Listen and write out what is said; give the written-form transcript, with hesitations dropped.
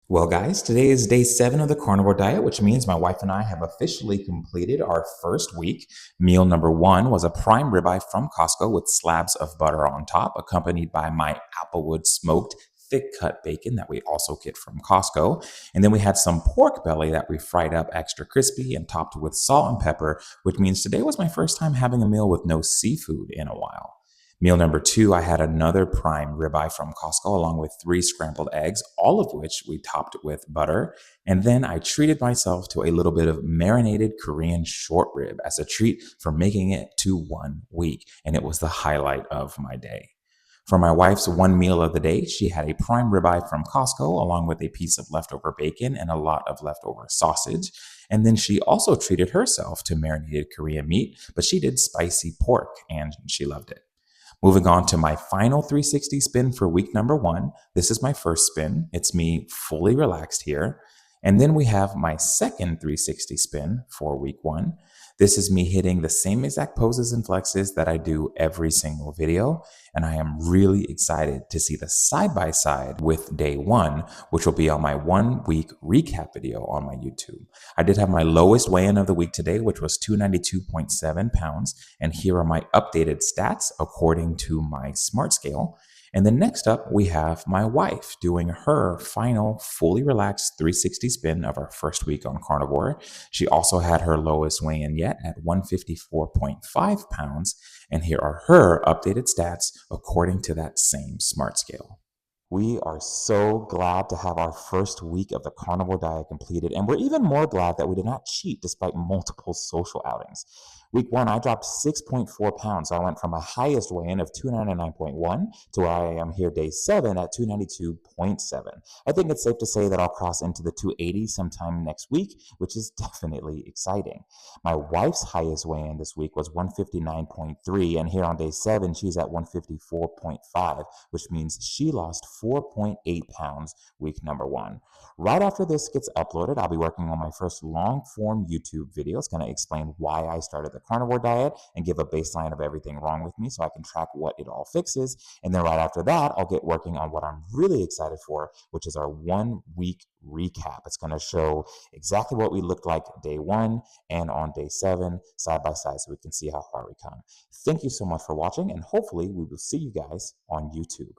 Well, guys, today is day 7 of the carnivore diet, which means my wife and I have officially completed our first week. Meal number 1 was a prime ribeye from Costco with slabs of butter on top, accompanied by my Applewood smoked thick cut bacon that we also get from Costco. And then we had some pork belly that we fried up extra crispy and topped with salt and pepper, which means today was my first time having a meal with no seafood in a while. Meal number 2, I had another prime ribeye from Costco along with 3 scrambled eggs, all of which we topped with butter. And then I treated myself to a little bit of marinated Korean short rib as a treat for making it to 1 week. And it was the highlight of my day. For my wife's one meal of the day, she had a prime ribeye from Costco along with a piece of leftover bacon and a lot of leftover sausage. And then she also treated herself to marinated Korean meat, but she did spicy pork and she loved it. Moving on to my final 360 spin for week number 1. This is my first spin. It's me fully relaxed here. And then we have my second 360 spin for week 1. This is me hitting the same exact poses and flexes that I do every single video. And I am really excited to see the side by side with day 1, which will be on my 1 week recap video on my YouTube. I did have my lowest weigh-in of the week today, which was 292.7 pounds. And here are my updated stats according to my smart scale. And then next up, we have my wife doing her final fully relaxed 360 spin of our first week on carnivore. She also had her lowest weigh-in yet at 154.5 pounds. And here are her updated stats according to that same smart scale. We are so glad to have our first week of the carnivore diet completed, and we're even more glad that we did not cheat despite multiple social outings. Week 1, I dropped 6.4 pounds. So I went from a highest weigh-in of 299.1 to where I am here day 7 at 292.7. I think it's safe to say that I'll cross into the 280 sometime next week, which is definitely exciting. My wife's highest weigh-in this week was 159.3, and here on day 7, she's at 154.5, which means she lost 4.8 pounds week number 1. Right after this gets uploaded, I'll be working on my first long-form YouTube video. It's going to explain why I started the carnivore diet and give a baseline of everything wrong with me so I can track what it all fixes. And then right after that, I'll get working on what I'm really excited for, which is our 1 week recap. It's going to show exactly what we looked like day 1 and on day 7 side by side so we can see how far we come. Thank you so much for watching, and hopefully we will see you guys on YouTube.